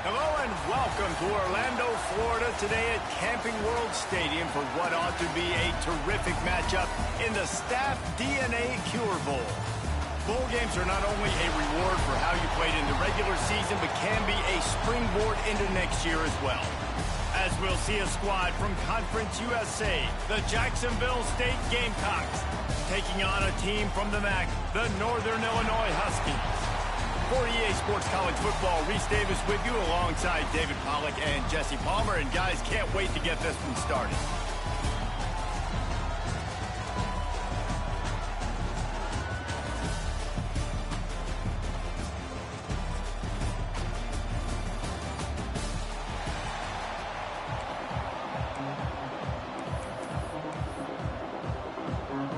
Hello and welcome to Orlando, Florida today at Camping World Stadium for what ought to be a terrific matchup in the Staff DNA Cure Bowl. Bowl games are not only a reward for how you played in the regular season, but can be a springboard into next year as well. As we'll see a squad from Conference USA, the Jacksonville State Gamecocks, taking on a team from the MAC, the Northern Illinois Huskies. For EA Sports College Football, Reese Davis with you alongside David Pollack and Jesse Palmer. And guys, can't wait to get this one started.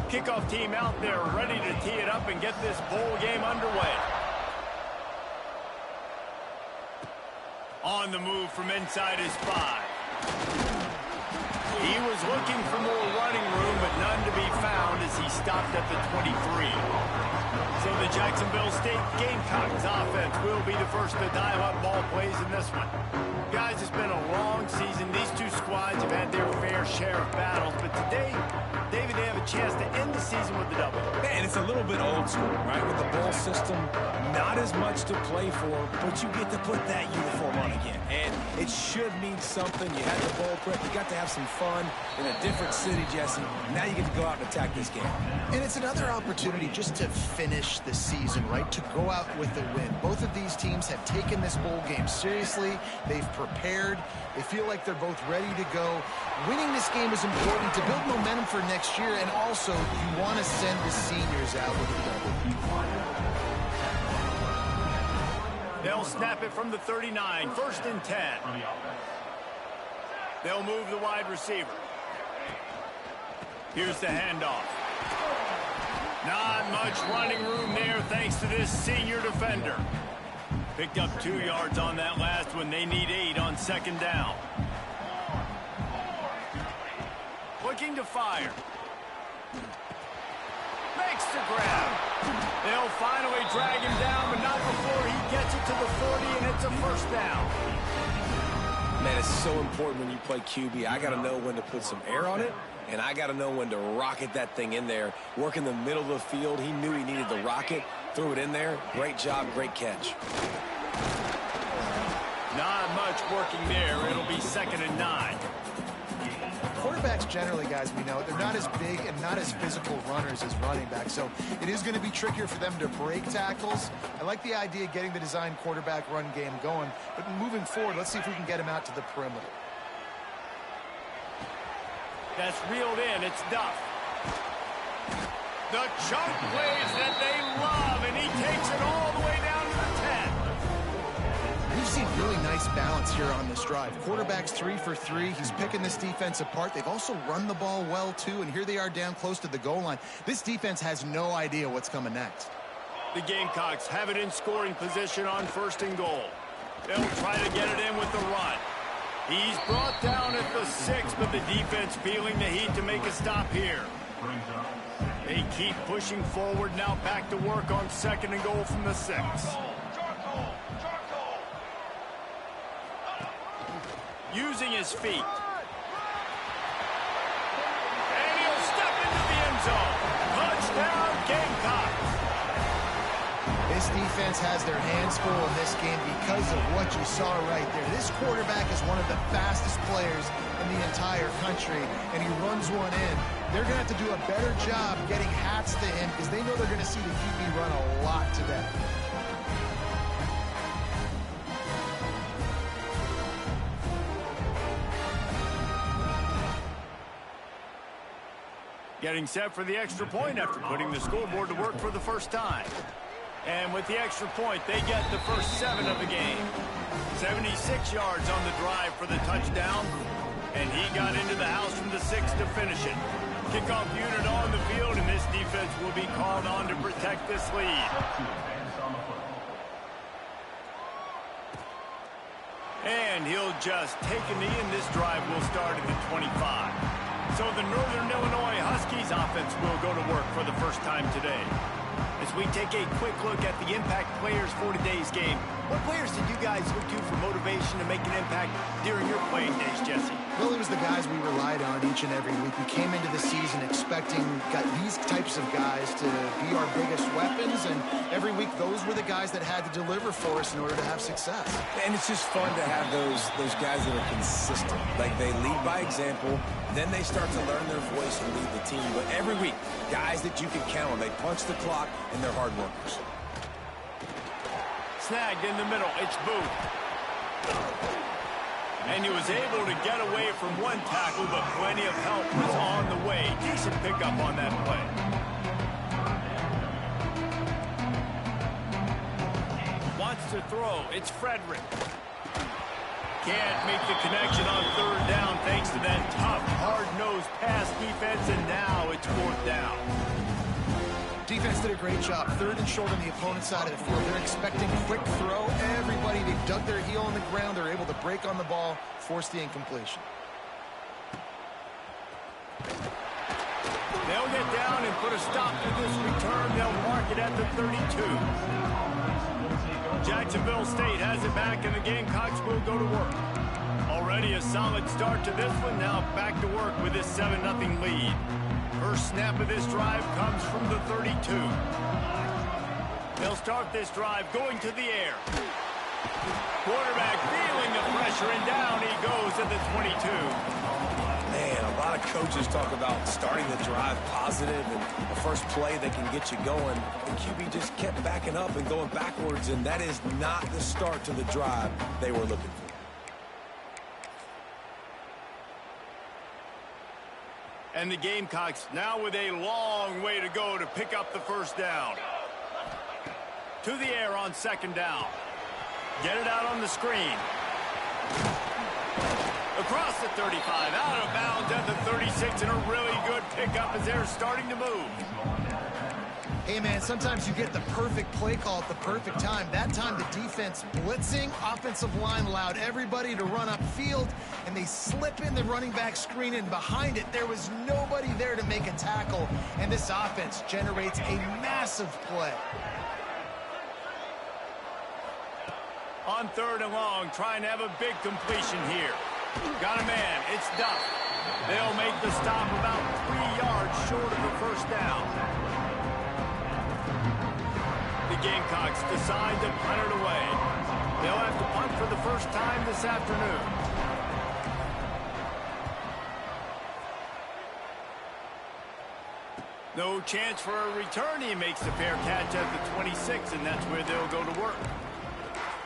Kickoff team out there ready to tee it up and get this bowl game underway. On the move from inside his 5. He was looking for more running room, but none to be found as he stopped at the 23. So the Jacksonville State Gamecocks offense will be the first to dial up ball plays in this one. Guys, it's been a long season. These two squads have had their fair share of battles, but today, David, they have a chance to end the season with the W. Man, it's a little bit old school, right? With the bowl system, not as much to play for, but you get to put that uniform on again. And it should mean something. You had the bowl prep. You got to have some fun in a different city, Jesse. Now you get to go out and attack this game. And it's another opportunity just to finish the season, right? To go out with a win. Both of these teams have taken this bowl game seriously. They've prepared. They feel like they're both ready to go. Winning this game is important to build momentum for next year, and also you want to send the seniors out with a W. They'll snap it from the 39, 1st and 10. They'll move the wide receiver. Here's the handoff. Not much running room there thanks to this senior defender. Picked up 2 yards on that last one. They need 8 on 2nd down. Looking to fire. Makes the grab. They'll finally drag him down, but not before he gets it to the 40, and it's a 1st down. Man, it's so important when you play QB. I got to know when to put some air on it, and I got to know when to rocket that thing in there. Work in the middle of the field. He knew he needed the rocket. Threw it in there. Great job, great catch. Not much working there. It'll be 2nd and 9. Quarterbacks generally, guys, we know, they're not as big and not as physical runners as running backs, so it is going to be trickier for them to break tackles. I like the idea of getting the design quarterback run game going, but moving forward, let's see if we can get him out to the perimeter. That's reeled in. It's Duff. The chunk plays that they love, and he takes it all the way down to the 10. We've seen really nice balance here on this drive. Quarterback's 3 for 3. He's picking this defense apart. They've also run the ball well, too, and here they are down close to the goal line. This defense has no idea what's coming next. The Gamecocks have it in scoring position on 1st and goal. They'll try to get it in with the run. He's brought down at the 6, but the defense feeling the heat to make a stop here. They keep pushing forward, now back to work on 2nd and goal from the 6. Using his feet. And he'll step into the end zone. Touchdown, Gamecocks. This defense has their hands full in this game because of what you saw right there. This quarterback is one of the fastest players in the entire country, and he runs one in. They're going to have to do a better job getting hats to him because they know they're going to see the QB run a lot today. Getting set for the extra point after putting the scoreboard to work for the first time. And with the extra point, they get the first 7 of the game. 76 yards on the drive for the touchdown. And he got into the house from the 6 to finish it. Kickoff unit on the field, and this defense will be called on to protect this lead. And he'll just take a knee, and this drive will start at the 25. So the Northern Illinois Huskies offense will go to work for the first time today. As we take a quick look at the impact players for today's game, what players did you guys look to for motivation to make an impact during your playing days, Jesse? Well, it was the guys we relied on each and every week. We came into the season expecting these types of guys to be our biggest weapons, and every week those were the guys that had to deliver for us in order to have success. And it's just fun to have those guys that are consistent. Like, they lead by example, then they start to learn their voice and lead the team. But every week, guys that you can count on, they punch the clock, and they're hard workers. Snagged in the middle, it's Booth. And he was able to get away from one tackle, but plenty of help was on the way. Decent pickup on that play. Wants to throw, it's Frederick. Can't make the connection on third down thanks to that tough, hard-nosed pass defense, and now it's fourth down. Defense did a great job. Third and short on the opponent's side of the field. They're expecting quick throw. Everybody, they dug their heel on the ground. They're able to break on the ball, force the incompletion. They'll get down and put a stop to this return. They'll mark it at the 32. Jacksonville State has it back, and the Gamecocks will go to work. Already a solid start to this one. Now back to work with this 7-0 lead. First snap of this drive comes from the 32. They'll start this drive going to the air. Quarterback feeling the pressure, and down he goes at the 22. Man, a lot of coaches talk about starting the drive positive and the first play that can get you going. The QB just kept backing up and going backwards, and that is not the start to the drive they were looking for. And the Gamecocks now with a long way to go to pick up the first down. To the air on second down. Get it out on the screen. Across the 35, out of bounds at the 36, and a really good pickup as they're starting to move. Hey, man, sometimes you get the perfect play call at the perfect time. That time, the defense blitzing, offensive line allowed everybody to run upfield, and they slip in the running back screen, and behind it, there was nobody there to make a tackle, and this offense generates a massive play. On third and long, trying to have a big completion here. Got a man, it's Duff. They'll make the stop about 3 yards short of the first down. The Gamecocks decide to punt it away. They'll have to punt for the first time this afternoon. No chance for a return. He makes the fair catch at the 26, and that's where they'll go to work.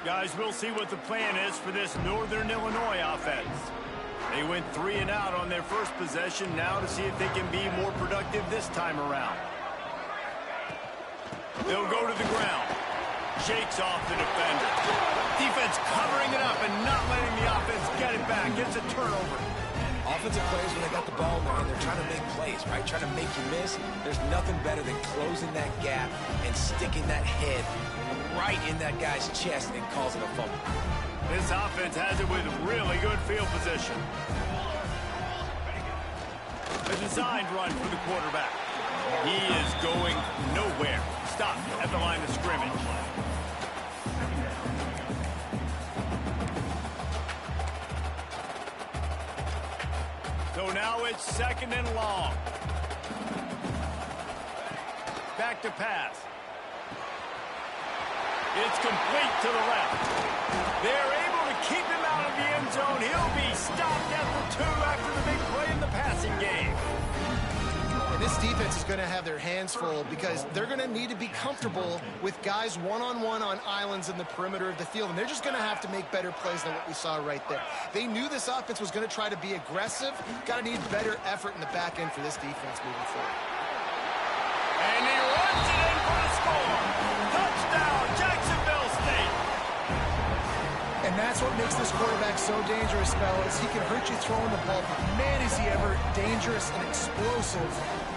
Guys, we'll see what the plan is for this Northern Illinois offense. They went 3 and out on their first possession, now to see if they can be more productive this time around. They'll go to the ground. Shakes off the defender. Defense covering it up and not letting the offense get it back. It's a turnover. Offensive players, when they got the ball in their hand, they're trying to make plays, right? Trying to make you miss. There's nothing better than closing that gap and sticking that head right in that guy's chest and causing a fumble. This offense has it with really good field position. A designed run for the quarterback. He is going nowhere. Stop at the line of scrimmage. So now it's second and long. Back to pass. It's complete to the left. They're able to keep him out of the end zone. He'll be stopped at the 2 after the big play in the passing game. And this defense is going to have their hands full because they're going to need to be comfortable with guys one-on-one on islands in the perimeter of the field. And they're just going to have to make better plays than what we saw right there. They knew this offense was going to try to be aggressive. Got to need better effort in the back end for this defense moving forward. And he runs it in for the score. Touchdown, Jacksonville State. And that's what makes this quarterback so dangerous, fellas. He can hurt you throwing the ball, but man, is he ever dangerous and explosive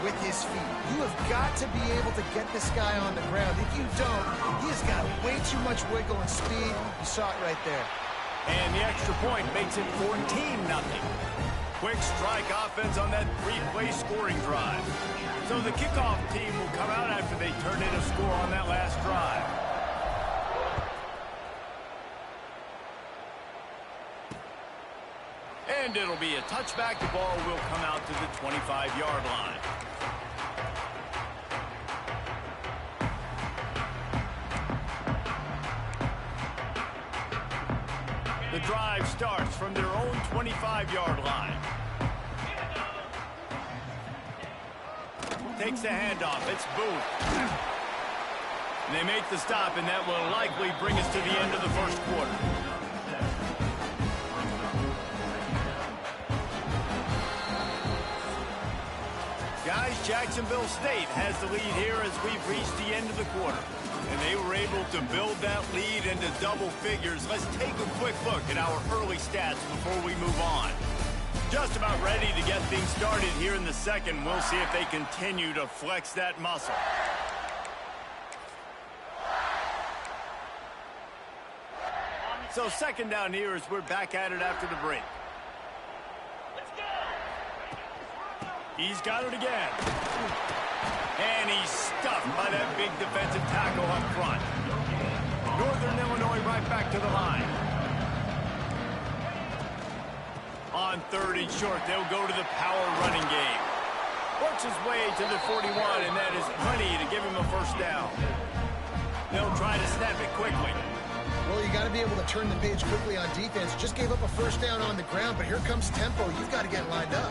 with his feet. You have got to be able to get this guy on the ground. If you don't, he has got way too much wiggle and speed. You saw it right there. And the extra point makes it 14-0. Quick strike offense on that three-play scoring drive. So the kickoff team will come out after they turn in a score on that last drive. And it'll be a touchback. The ball will come out to the 25-yard line. The drive starts from their own 25-yard line. Takes the handoff. It's Booth. And they make the stop, and that will likely bring us to the end of the first quarter. Guys, Jacksonville State has the lead here as we've reached the end of the quarter. And they were able to build that lead into double figures. Let's take a quick look at our early stats before we move on. Just about ready to get things started here in the second. We'll see if they continue to flex that muscle. So second down here as we're back at it after the break. He's got it again. And he's stuffed by that big defensive tackle up front. Northern Illinois right back to the line. On third and short, they'll go to the power running game. Works his way to the 41, and that is plenty to give him a first down. They'll try to snap it quickly. Well, you got to be able to turn the page quickly on defense. Just gave up a first down on the ground, but here comes tempo. You've got to get lined up.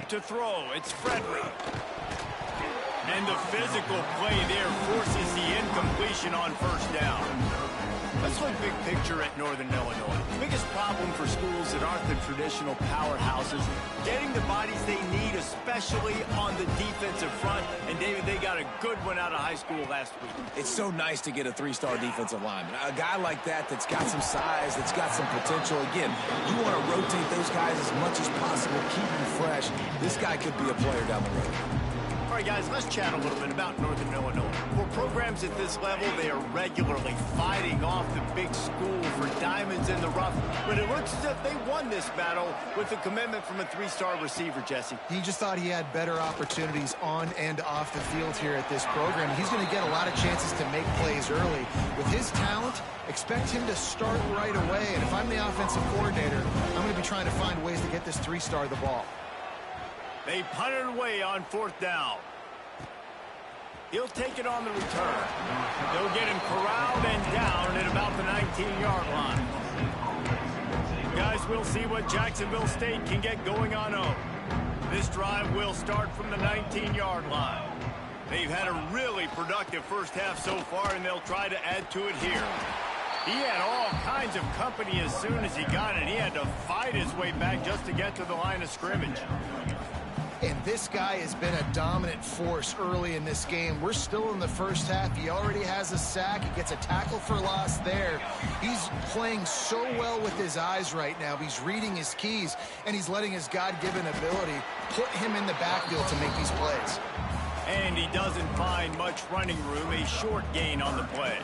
To throw, it's Frederick. And the physical play there forces the incompletion on first down. Let's look big picture at Northern Illinois. The biggest problem for schools that aren't the traditional powerhouses, getting the bodies they need, especially on the defensive front. And David, they got a good one out of high school last week. It's so nice to get a three-star defensive lineman. A guy like that's got some size, that's got some potential. Again, you want to rotate those guys as much as possible, keep them fresh. This guy could be a player down the road. All right, guys, let's chat a little bit about Northern Illinois. For programs at this level, they are regularly fighting off the big school for diamonds in the rough. But it looks as if they won this battle with a commitment from a three-star receiver, Jesse. He just thought he had better opportunities on and off the field here at this program. He's going to get a lot of chances to make plays early. With his talent, expect him to start right away. And if I'm the offensive coordinator, I'm going to be trying to find ways to get this three-star the ball. They punt it away on fourth down. He'll take it on the return. They'll get him corralled and down at about the 19-yard line. Guys, we'll see what Jacksonville State can get going on over. This drive will start from the 19-yard line. They've had a really productive first half so far, and they'll try to add to it here. He had all kinds of company as soon as he got it. He had to fight his way back just to get to the line of scrimmage. And this guy has been a dominant force early in this game. We're still in the first half. He already has a sack. He gets a tackle for loss there. He's playing so well with his eyes right now. He's reading his keys, and he's letting his God-given ability put him in the backfield to make these plays. And he doesn't find much running room. A short gain on the play.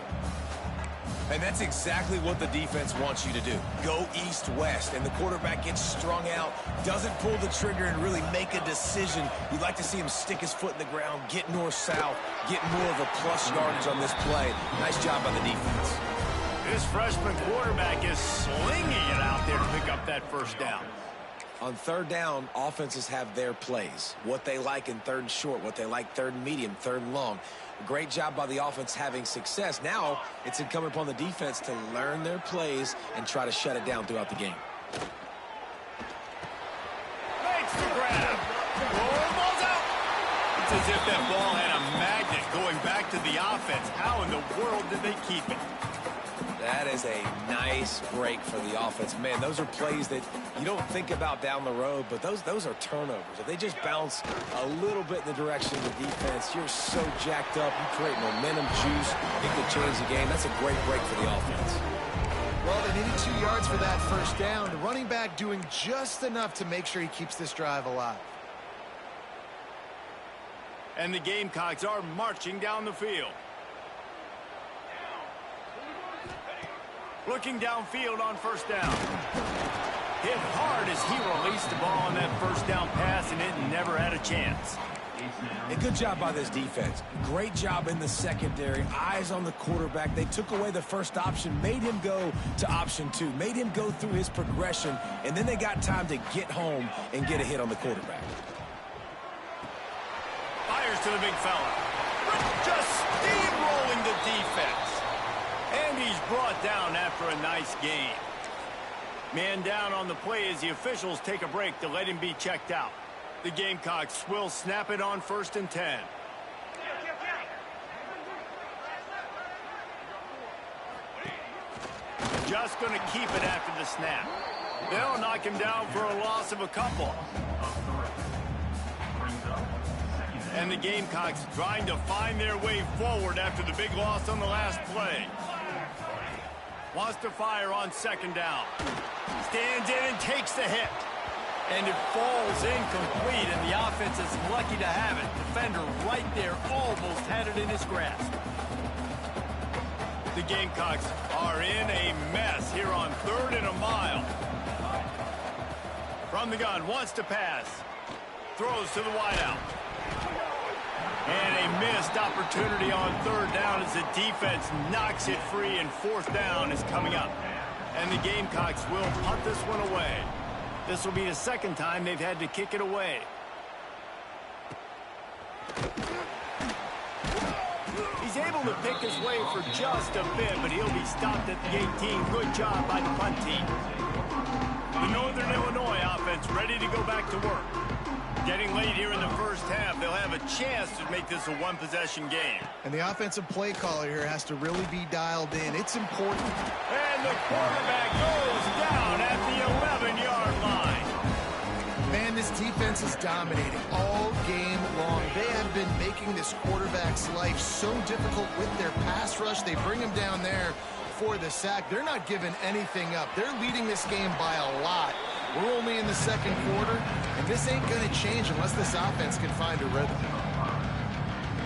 And that's exactly what the defense wants you to do. Go east-west, and the quarterback gets strung out, doesn't pull the trigger and really make a decision. You'd like to see him stick his foot in the ground, get north-south, get more of a plus yardage on this play. Nice job by the defense. This freshman quarterback is slinging it out there to pick up that first down. On third down, offenses have their plays. What they like in third and short, what they like third and medium, third and long. Great job by the offense having success. Now it's incumbent upon the defense to learn their plays and try to shut it down throughout the game. Makes the grab. Oh, ball's out. It's as if that ball had a magnet going back to the offense. How in the world did they keep it? That is a nice break for the offense. Man, those are plays that you don't think about down the road, but those are turnovers. If they just bounce a little bit in the direction of the defense, you're so jacked up. You create momentum, juice. It could change the game. That's a great break for the offense. Well, they needed 2 yards for that first down. The running back doing just enough to make sure he keeps this drive alive. And the Gamecocks are marching down the field. Looking downfield on first down. Hit hard as he released the ball on that first down pass, and it never had a chance. A good job by this defense. Great job in the secondary. Eyes on the quarterback. They took away the first option, made him go to option 2, made him go through his progression, and then they got time to get home and get a hit on the quarterback. Fires to the big fella. Just steamrolling the defense. And he's brought down after a nice gain. Man down on the play as the officials take a break to let him be checked out. The Gamecocks will snap it on 1st and 10. Just going to keep it after the snap. They'll knock him down for a loss of a couple. And the Gamecocks trying to find their way forward after the big loss on the last play. Wants to fire on 2nd down. Stands in and takes the hit. And it falls incomplete, and the offense is lucky to have it. Defender right there almost had it in his grasp. The Gamecocks are in a mess here on 3rd and a mile. From the gun, wants to pass. Throws to the wideout. And a missed opportunity on 3rd down as the defense knocks it free, and 4th down is coming up. And the Gamecocks will punt this one away. This will be the 2nd time they've had to kick it away. He's able to pick his way for just a bit, but he'll be stopped at the 18. Good job by the punt team. The Northern Illinois offense ready to go back to work. Getting late here in the first half, they'll have a chance to make this a one-possession game. And the offensive play caller here has to really be dialed in. It's important. And the quarterback goes down at the 11-yard line. Man, this defense is dominating all game long. They have been making this quarterback's life so difficult with their pass rush. They bring him down there for the sack. They're not giving anything up. They're leading this game by a lot. We're only in the 2nd quarter, and this ain't going to change unless this offense can find a rhythm.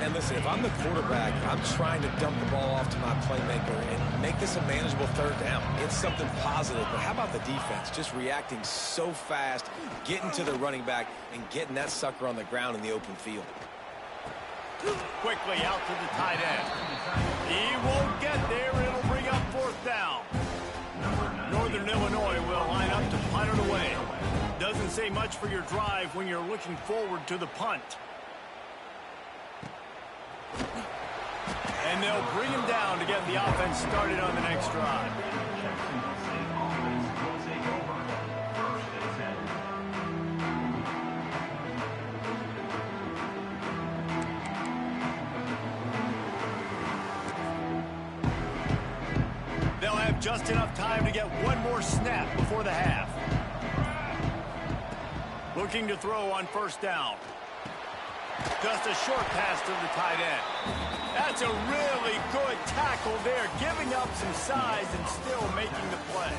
And listen, if I'm the quarterback, I'm trying to dump the ball off to my playmaker and make this a manageable 3rd down. It's something positive, but how about the defense? Just reacting so fast, getting to the running back, and getting that sucker on the ground in the open field. Quickly out to the tight end. He won't get there. It'll bring up 4th down. Northern Illinois will line up to punt it away. Doesn't say much for your drive when you're looking forward to the punt. And they'll bring him down to get the offense started on the next drive. They'll have just enough time to get one more snap before the half. Looking to throw on 1st down. Just a short pass to the tight end. That's a really good tackle there, giving up some size and still making the play.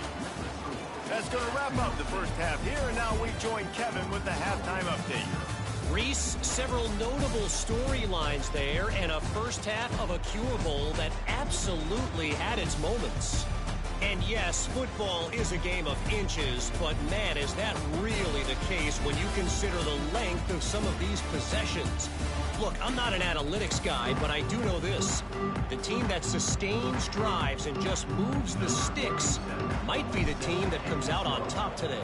That's going to wrap up the first half here, and now we join Kevin with the halftime update. Reese, several notable storylines there, and a first half of a Cure Bowl that absolutely had its moments. And yes, football is a game of inches, but man, is that really the case when you consider the length of some of these possessions. Look, I'm not an analytics guy, but I do know this. The team that sustains drives and just moves the sticks might be the team that comes out on top today.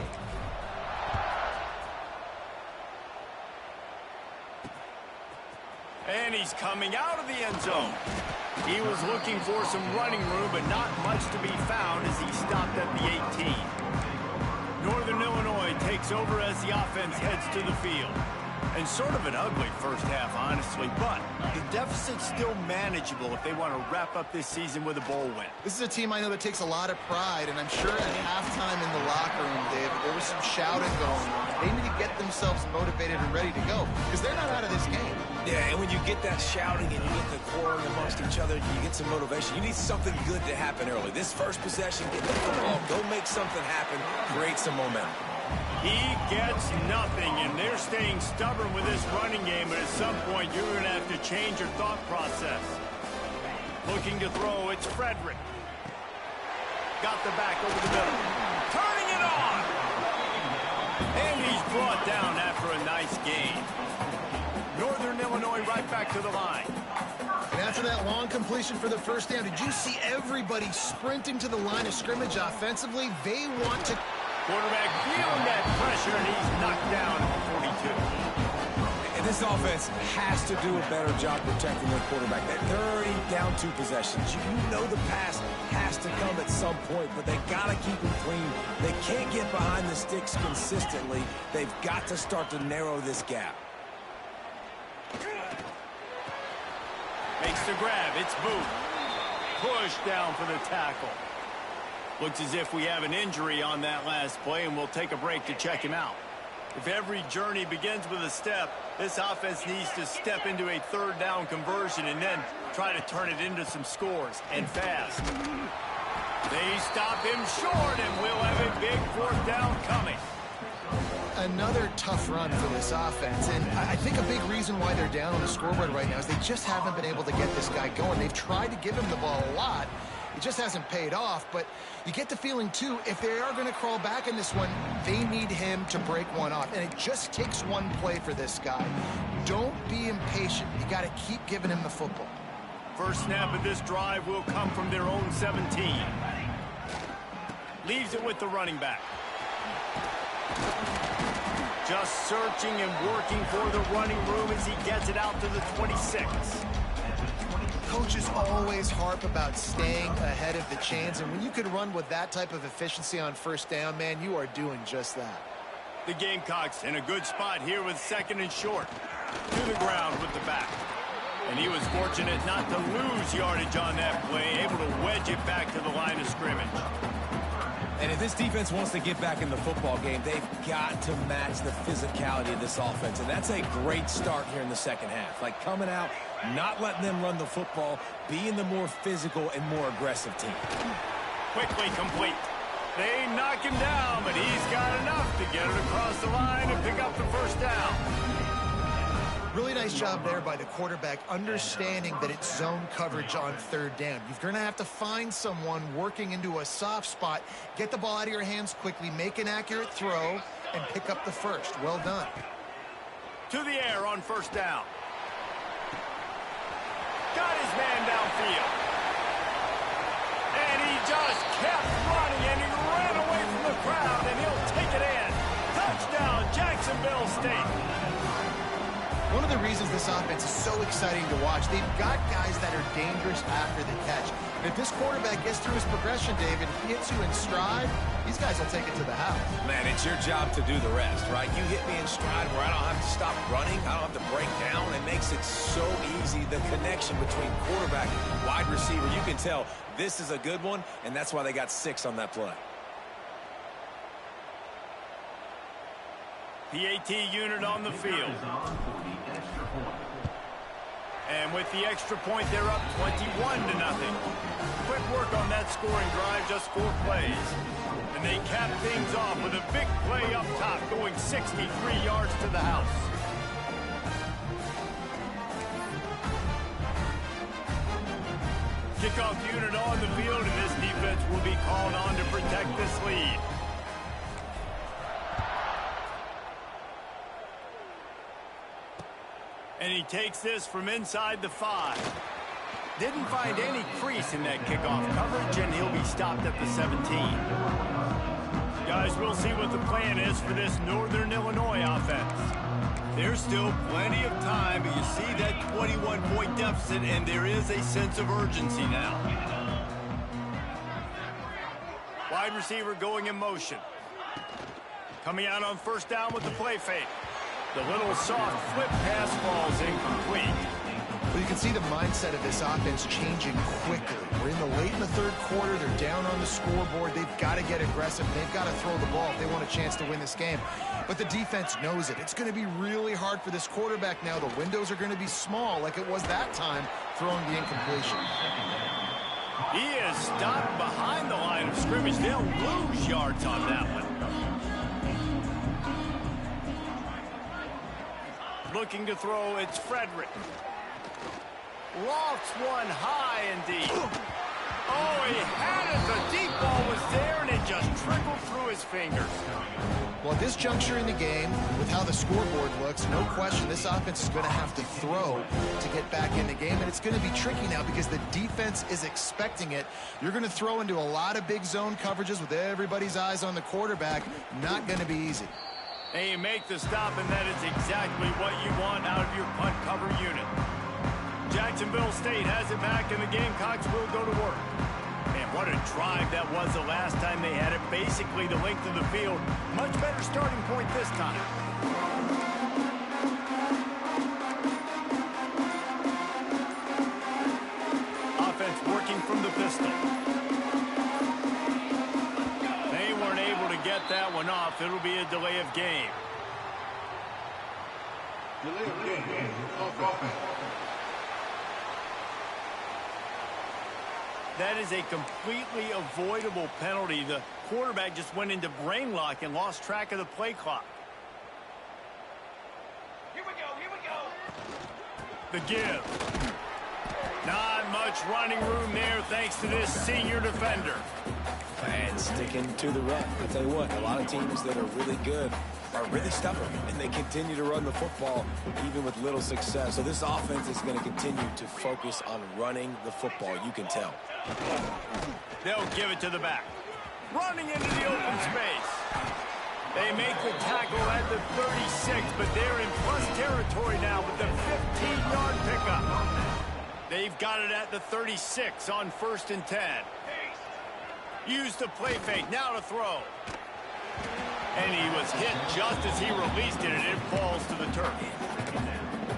And he's coming out of the end zone. He was looking for some running room, but not much to be found as he stopped at the 18. Northern Illinois takes over as the offense heads to the field. And sort of an ugly first half, honestly, but the deficit's still manageable if they want to wrap up this season with a bowl win. This is a team I know that takes a lot of pride, and I'm sure at halftime in the locker room, David, there was some shouting going on. They need to get themselves motivated and ready to go, because they're not out of this game. Yeah, and when you get that shouting and you get the quarreling amongst each other, you get some motivation. You need something good to happen early. This first possession, get the football, go make something happen, create some momentum. He gets nothing, and they're staying stubborn with this running game, but at some point you're going to have to change your thought process. Looking to throw, it's Frederick. Got the back over the middle. Turning it on. And he's brought down after a nice gain. Northern Illinois right back to the line. And after that long completion for the first down, did you see everybody sprinting to the line of scrimmage offensively? They want to... Quarterback feeling that pressure, and he's knocked down at the 42. And this offense has to do a better job protecting their quarterback. They're already down 2 possessions. You know the pass has to come at some point, but they got to keep it clean. They can't get behind the sticks consistently. They've got to start to narrow this gap. Makes the grab. It's Booth. Push down for the tackle. Looks as if we have an injury on that last play, and we'll take a break to check him out. If every journey begins with a step, this offense needs to step into a third down conversion and then try to turn it into some scores, and fast. They stop him short, and we'll have a big 4th down coming. Another tough run for this offense, and I think a big reason why they're down on the scoreboard right now is they just haven't been able to get this guy going. They've tried to give him the ball a lot. It just hasn't paid off, but you get the feeling, too, if they are going to crawl back in this one, they need him to break one off, and it just takes one play for this guy. Don't be impatient. You got to keep giving him the football. First snap of this drive will come from their own 17. Leaves it with the running back. Just searching and working for the running room as he gets it out to the 26. Coaches always harp about staying ahead of the chains, and when you can run with that type of efficiency on first down, man, you are doing just that. The Gamecocks in a good spot here with 2nd and short. To the ground with the back. And he was fortunate not to lose yardage on that play, able to wedge it back to the line of scrimmage. And if this defense wants to get back in the football game, they've got to match the physicality of this offense. And that's a great start here in the second half. Like coming out, not letting them run the football, being the more physical and more aggressive team. Quickly complete. They knock him down, but he's got enough to get it across the line and pick up the first down. Really nice job there by the quarterback, understanding that it's zone coverage on 3rd down. You're going to have to find someone working into a soft spot, get the ball out of your hands quickly, make an accurate throw, and pick up the first. Well done. To the air on first down. Got his man downfield. And he just kept running, and he ran away from the crowd, and he'll take it in. Touchdown, Jacksonville State. One of the reasons this offense is so exciting to watch, they've got guys that are dangerous after the catch. And if this quarterback gets through his progression, David, he hits you in stride, these guys will take it to the house. Man, it's your job to do the rest, right? You hit me in stride where I don't have to stop running, I don't have to break down. It makes it so easy, the connection between quarterback and wide receiver. You can tell this is a good one, and that's why they got 6 on that play. The AT unit on the field. And with the extra point, they're up 21-0. Quick work on that scoring drive, just 4 plays. And they cap things off with a big play up top, going 63 yards to the house. Kickoff unit on the field, and this defense will be called on to protect this lead. And he takes this from inside the 5. Didn't find any crease in that kickoff coverage, and he'll be stopped at the 17. Guys, we'll see what the plan is for this Northern Illinois offense. There's still plenty of time, but you see that 21-point deficit, and there is a sense of urgency now. Wide receiver going in motion. Coming out on first down with the play fake. The little soft flip pass falls incomplete. Well, you can see the mindset of this offense changing quickly. We're in the third quarter. They're down on the scoreboard. They've got to get aggressive. They've got to throw the ball if they want a chance to win this game. But the defense knows it. It's going to be really hard for this quarterback now. The windows are going to be small like it was that time throwing the incompletion. He is stopped behind the line of scrimmage. They'll lose yards on that one. Looking to throw, it's Frederick. Lofts one high and deep. Oh, he had it. The deep ball was fingers. Well, at this juncture in the game, with how the scoreboard looks, no question this offense is going to have to throw to get back in the game, and it's going to be tricky now because the defense is expecting it. You're going to throw into a lot of big zone coverages with everybody's eyes on the quarterback. Not going to be easy. And you make the stop, and that is exactly what you want out of your punt cover unit. Jacksonville State has it back, and the Gamecocks will go to work. And what a drive that was the last time they had it, basically the length of the field. Much better starting point this time. Offense working from the pistol. They weren't able to get that one off. It'll be a delay of game. Delay of game. Off offense. That is a completely avoidable penalty. The quarterback just went into brain lock and lost track of the play clock. Here we go. The give. Not much running room there thanks to this senior defender. And sticking to the run. I'll tell you what, a lot of teams that are really good are really stubborn, and they continue to run the football even with little success. So this offense is going to continue to focus on running the football, you can tell. They'll give it to the back. Running into the open space. They make the tackle at the 36, but they're in plus territory now with the 15-yard pickup. They've got it at the 36 on 1st and 10. Use the play fake, now to throw. And he was hit just as he released it, and it falls to the turf.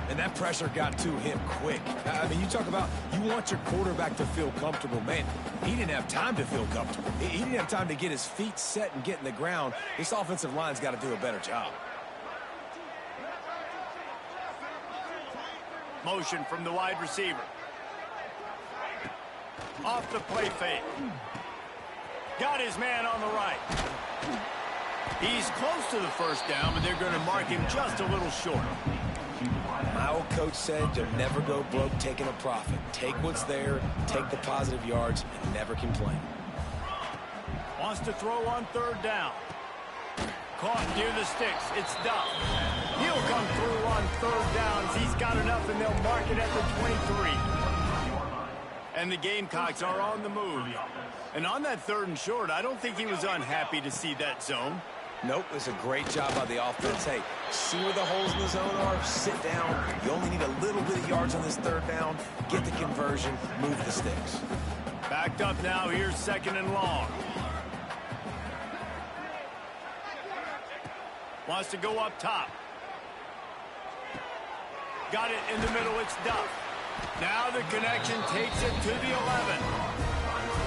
And that pressure got to him quick. I mean, you talk about you want your quarterback to feel comfortable. Man, he didn't have time to feel comfortable. He didn't have time to get his feet set and get in the ground. This offensive line's got to do a better job. Motion from the wide receiver. Off the play fake. Got his man on the right. He's close to the first down, but they're going to mark him just a little short. My old coach said you'll never go broke taking a profit. Take what's there, take the positive yards, and never complain. Wants to throw on 3rd down. Caught near the sticks. It's Duff. He'll come through on 3rd downs. He's got enough, and they'll mark it at the 23. And the Gamecocks are on the move. And on that 3rd and short, I don't think he was unhappy to see that zone. Nope, it's a great job by the offense. Hey, see where the holes in the zone are, sit down. You only need a little bit of yards on this 3rd down. Get the conversion, move the sticks. Backed up now, here's 2nd and long. Wants to go up top. Got it in the middle, it's Duff. Now the connection takes it to the 11.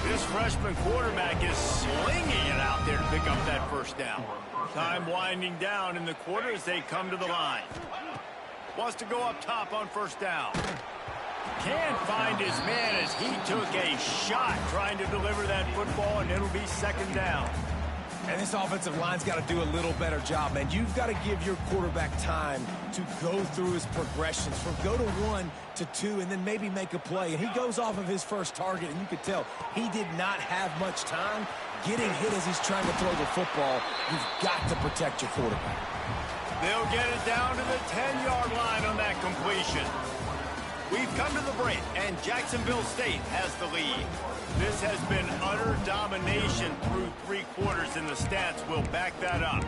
This freshman quarterback is slinging it out there to pick up that 1st down. Time winding down in the quarter as they come to the line. Wants to go up top on 1st down. Can't find his man as he took a shot trying to deliver that football, and it'll be 2nd down. And this offensive line's got to do a little better job, man. You've got to give your quarterback time to go through his progressions from go to 1 to 2 and then maybe make a play. And he goes off of his first target, and you could tell he did not have much time getting hit as he's trying to throw the football. You've got to protect your quarterback. They'll get it down to the 10-yard line on that completion. We've come to the break, and Jacksonville State has the lead. This has been utter domination through 3 quarters, and the stats will back that up.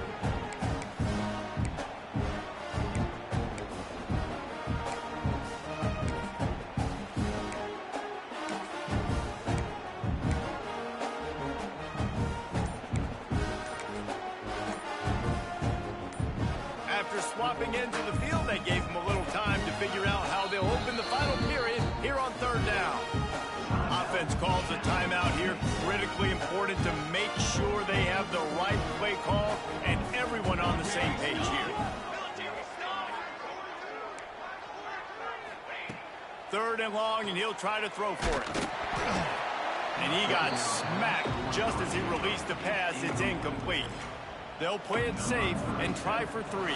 After swapping into the field, they gave him a little time to figure out how they'll open the final period here on 3rd down. Offense calls a timeout here. Critically important to make sure they have the right play call and everyone on the same page here. 3rd and long, and he'll try to throw for it. And he got smacked just as he released the pass. It's incomplete. They'll play it safe and try for 3.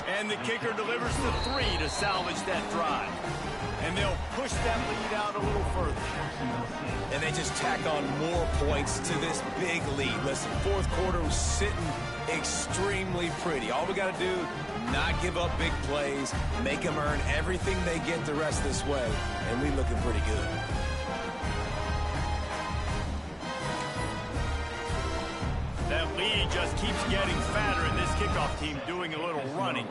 And the kicker delivers the 3 to salvage that drive. And they'll push that lead out a little further. And they just tack on more points to this big lead. Listen, fourth quarter was sitting extremely pretty. All we got to do, not give up big plays, make them earn everything they get the rest of this way, and we looking pretty good. That lead just keeps getting fatter, and this kickoff team doing a little running.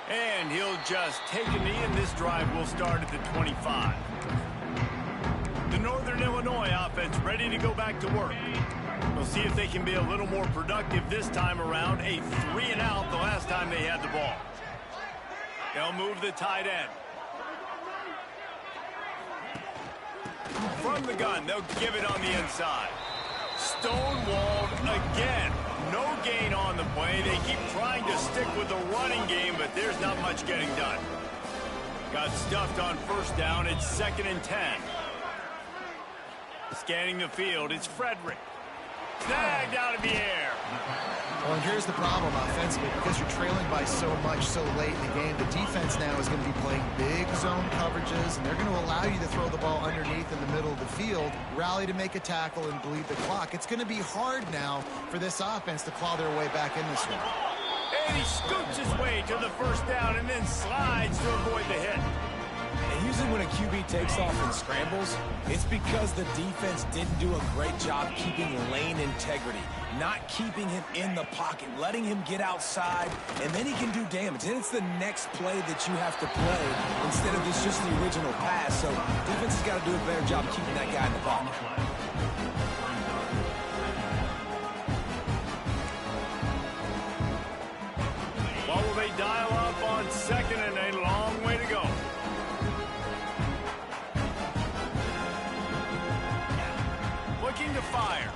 And he'll just take a knee, and this drive will start at the 25. The Northern Illinois offense ready to go back to work. We'll see if they can be a little more productive this time around. A 3-and-out the last time they had the ball. They'll move the tight end. From the gun, they'll give it on the inside. Stonewalled again. No gain on the play. They keep trying to stick with the running game, but there's not much getting done. Got stuffed on first down. It's 2nd and 10. Scanning the field, it's Frederick. Snagged out of the air. Well, and here's the problem offensively. Because you're trailing by so much so late in the game, the defense now is going to be playing big zone coverages, and they're going to allow you to throw the ball underneath in the middle of the field, rally to make a tackle, and bleed the clock. It's going to be hard now for this offense to claw their way back in this one. And he scoops his way to the first down and then slides to avoid the hit. And usually when a QB takes off and scrambles, it's because the defense didn't do a great job keeping lane integrity, not keeping him in the pocket, letting him get outside, and then he can do damage. Then it's the next play that you have to play instead of this just the original pass. So defense has got to do a better job keeping that guy in the pocket. What will they dial up on 2nd and a long way to go? Looking to fire.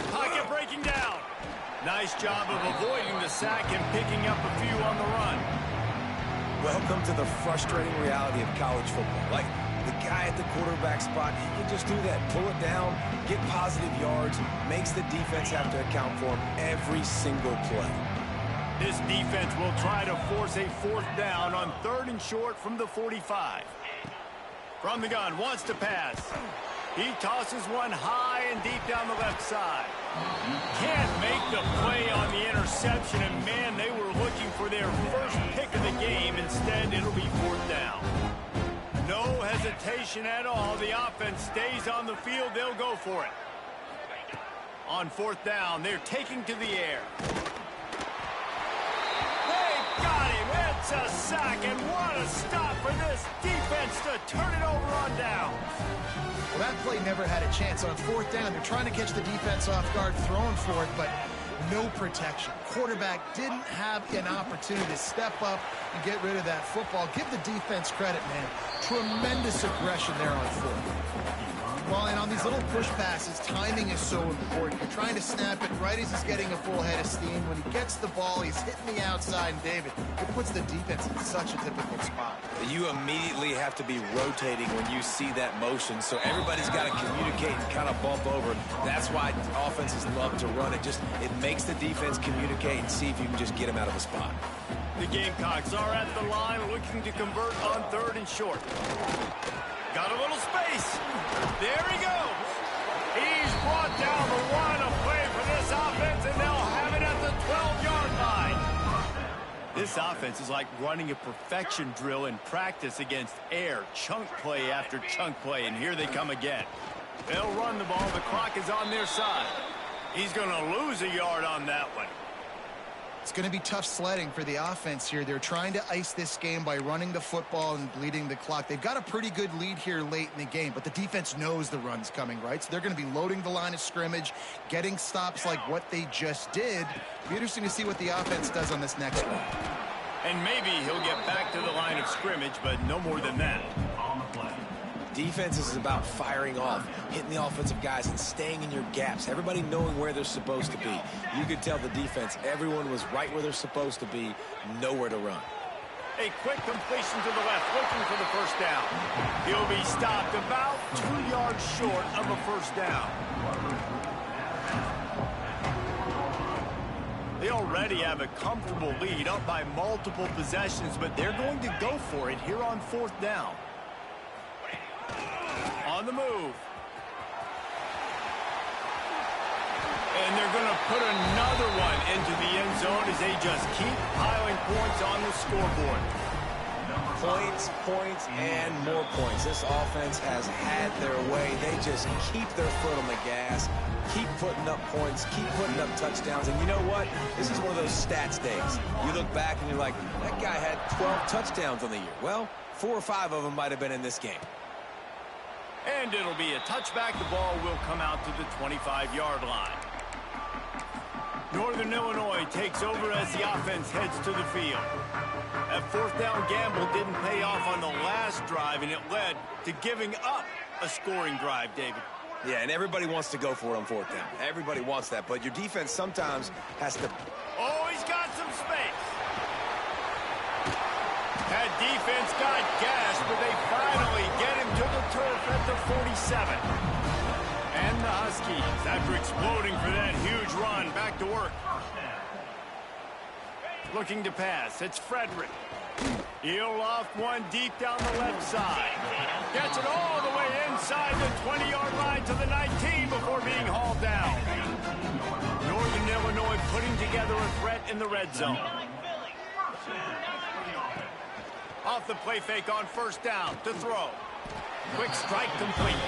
Pocket breaking down. Nice job of avoiding the sack and picking up a few on the run. Welcome to the frustrating reality of college football. Like, the guy at the quarterback spot, he can just do that. Pull it down, get positive yards, makes the defense have to account for him every single play. This defense will try to force a 4th down on 3rd and short from the 45. From the gun, wants to pass. He tosses one high and deep down the left side. Can't make the play on the interception, and man, they were looking for their first pick of the game. Instead, it'll be 4th down. No hesitation at all. The offense stays on the field. They'll go for it. On 4th down, they're taking to the air. They got him. It's a sack, and what a stop for this defense to turn it over on down. Well, that play never had a chance. On 4th down, they're trying to catch the defense off guard, throwing for it, but no protection. Quarterback didn't have an opportunity to step up and get rid of that football. Give the defense credit, man. Tremendous aggression there on 4th. Well, and on these little push passes, timing is so important. You're trying to snap it right as he's getting a full head of steam. When he gets the ball, he's hitting the outside, and David, it puts the defense in such a difficult spot. You immediately have to be rotating when you see that motion, so everybody's got to communicate and kind of bump over. That's why offenses love to run it. It makes the defense communicate and see if you can just get him out of a spot. The Gamecocks are at the line looking to convert on 3rd and short. Got a little space. There he goes. He's brought down the one of play for this offense, and they'll have it at the 12-yard line. This offense is like running a perfection drill in practice against air. Chunk play after chunk play, and here they come again. They'll run the ball. The clock is on their side. He's going to lose a yard on that one. It's going to be tough sledding for the offense here. They're trying to ice this game by running the football and bleeding the clock. They've got a pretty good lead here late in the game, but the defense knows the run's coming, right? So they're going to be loading the line of scrimmage, getting stops like what they just did. It'll be interesting to see what the offense does on this next one. And maybe he'll get back to the line of scrimmage, but no more than that. Defense is about firing off, hitting the offensive guys, and staying in your gaps. Everybody knowing where they're supposed to be. You could tell the defense, everyone was right where they're supposed to be, nowhere to run. A quick completion to the left, looking for the first down. He'll be stopped about 2 yards short of a first down. They already have a comfortable lead, up by multiple possessions, but they're going to go for it here on fourth down. On the move. And they're going to put another one into the end zone as they just keep piling points on the scoreboard. Points, points, and more points. This offense has had their way. They just keep their foot on the gas, keep putting up points, keep putting up touchdowns. And you know what? This is one of those stats days. You look back and you're like, that guy had 12 touchdowns on the year. Well, 4 or 5 of them might have been in this game. And it'll be a touchback. The ball will come out to the 25-yard line. Northern Illinois takes over as the offense heads to the field. That fourth down gamble didn't pay off on the last drive, and it led to giving up a scoring drive, David. Yeah, and everybody wants to go for it on fourth down. Everybody wants that, but your defense sometimes has to... Oh, he's got some space. That defense got gashed, but they finally get him to the turf at the 47. And the Huskies, after exploding for that huge run, back to work. Looking to pass. It's Frederick. He'll loft one deep down the left side. Gets it all the way inside the 20-yard line to the 19 before being hauled down. Northern Illinois putting together a threat in the red zone. Off the play fake on first down to throw. Quick strike complete.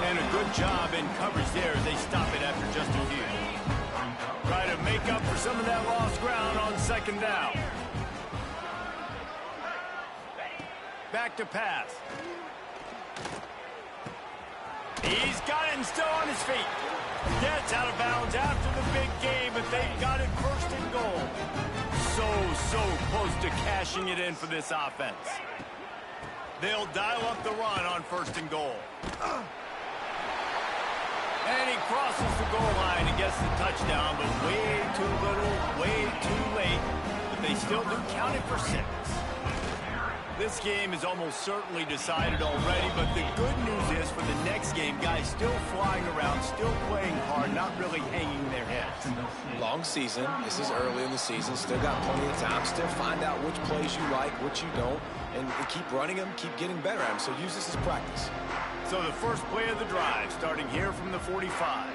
And a good job in coverage there as they stop it after just a few. Try to make up for some of that lost ground on second down. Back to pass. He's got it and still on his feet. Gets out of bounds after the big game, but they've got it first and goal. So close to cashing it in for this offense. They'll dial up the run on first and goal. And he crosses the goal line and gets the touchdown, but way too little, way too late. But they still do count it for 6. This game is almost certainly decided already, but the good news is for the next game, guys still flying around, still playing hard, not really hanging their heads. Long season. This is early in the season. Still got plenty of time. Still find out which plays you like, which you don't, and keep running them, keep getting better at them. So use this as practice. So the first play of the drive, starting here from the 45.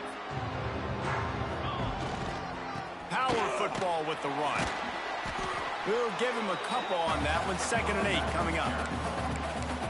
Power football with the run. We'll give him a couple on that one. 2nd and 8 coming up.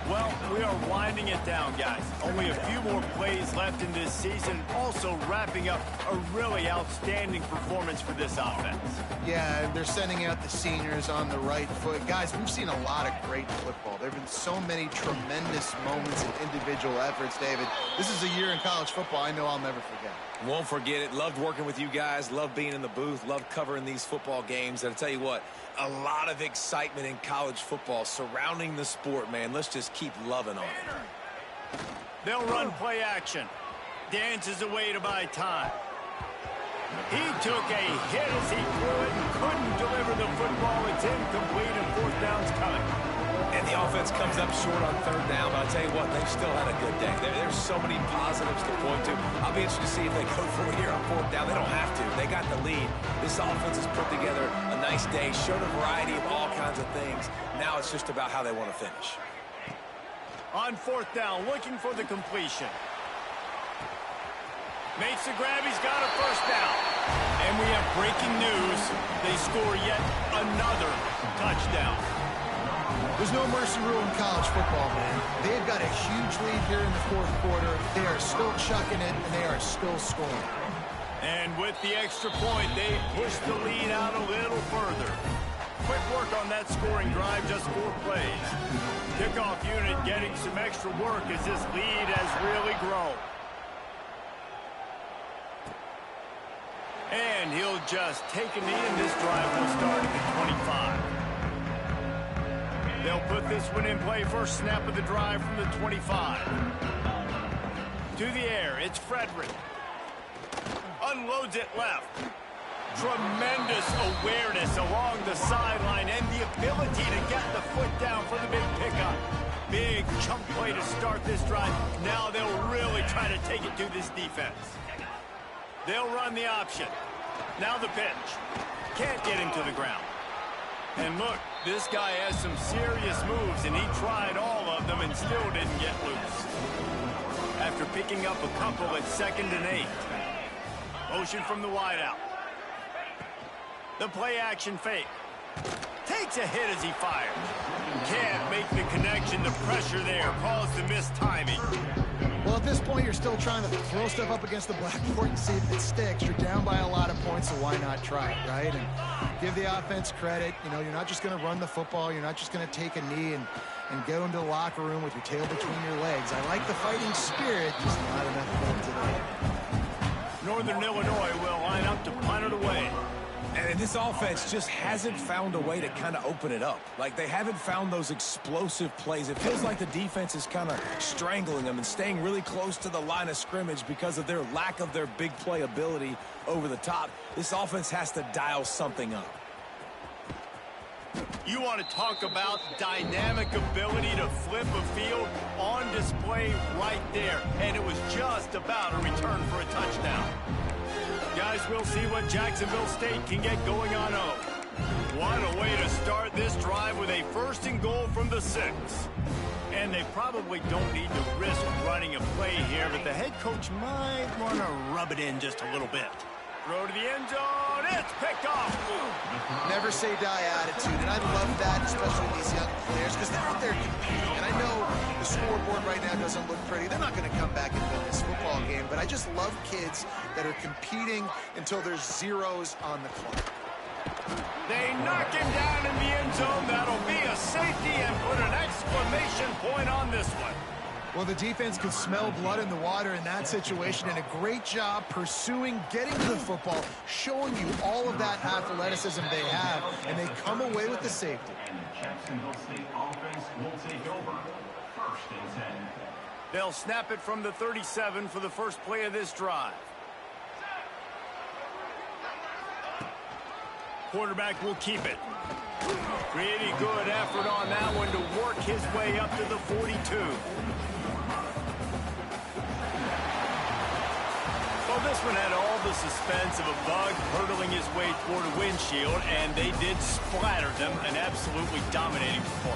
Well, we are winding it down, guys. Only a few more plays left in this season. Also wrapping up a really outstanding performance for this offense. Yeah, they're sending out the seniors on the right foot. Guys, we've seen a lot of great football. There have been so many tremendous moments and individual efforts, David. This is a year in college football I know I'll never forget. Won't forget it. Loved working with you guys. Loved being in the booth. Loved covering these football games. And I'll tell you what, a lot of excitement in college football surrounding the sport, man. Let's just keep loving on it. They'll run play action. Dances away to buy time. He took a hit as he threw it and couldn't deliver the football. It's incomplete and fourth down's coming. And the offense comes up short on third down, but I'll tell you what, they've still had a good day. There's so many positives to point to. I'll be interested to see if they go for it here on fourth down. They don't have to. They got the lead. This offense has put together a nice day, showed a variety of all kinds of things. Now it's just about how they want to finish. On fourth down, looking for the completion. Makes the grab. He's got a first down. And we have breaking news. They score yet another touchdown. There's no mercy rule in college football, man. They've got a huge lead here in the fourth quarter. They are still chucking it, and they are still scoring. And with the extra point, they push the lead out a little further. Quick work on that scoring drive, just 4 plays. Kickoff unit getting some extra work as this lead has really grown. And he'll just take a knee, and this drive will start at the 25. They'll put this one in play. First snap of the drive from the 25. To the air, it's Frederick. Unloads it left. Tremendous awareness along the sideline and the ability to get the foot down for the big pickup. Big chunk play to start this drive. Now they'll really try to take it to this defense. They'll run the option. Now the pitch. Can't get him to the ground. And look, this guy has some serious moves, and he tried all of them and still didn't get loose. After picking up a couple at 2nd and 8. Motion from the wideout. The play action fake. Takes a hit as he fires. Can't make the connection. The pressure there caused the missed timing. Well, at this point, you're still trying to throw stuff up against the blackboard and see if it sticks. You're down by a lot of points, so why not try it, right? And give the offense credit. You know, you're not just going to run the football. You're not just going to take a knee and go into the locker room with your tail between your legs. I like the fighting spirit, just not enough fun today. Northern Illinois will line up to punt it away. And this offense just hasn't found a way to kind of open it up. Like, they haven't found those explosive plays. It feels like the defense is kind of strangling them and staying really close to the line of scrimmage because of their lack of their big play ability over the top. This offense has to dial something up. You want to talk about dynamic ability to flip a field on display right there. And it was just about a return for a touchdown. Guys, we'll see what Jacksonville State can get going on home. What a way to start this drive with a 1st and goal from the 6. And they probably don't need to risk running a play here, but the head coach might want to rub it in just a little bit. Throw to the end zone. It's picked off. Never say die attitude, and I love that, especially these young players, because they're out there competing. And I know the scoreboard right now doesn't look pretty. They're not going to come back and win this football game, but I just love kids that are competing until there's zeros on the clock. They knock him down in the end zone. That'll be a safety and put an exclamation point on this one. Well, the defense could smell blood in the water in that situation, and a great job pursuing, getting to the football, showing you all of that athleticism they have, and they come away with the safety. And the Jacksonville State offense will take over 1st and 10. They'll snap it from the 37 for the first play of this drive. Quarterback will keep it. Pretty good effort on that one to work his way up to the 42. Well, this one had all the suspense of a bug hurtling his way toward a windshield, and they did splatter them, an absolutely dominating performance.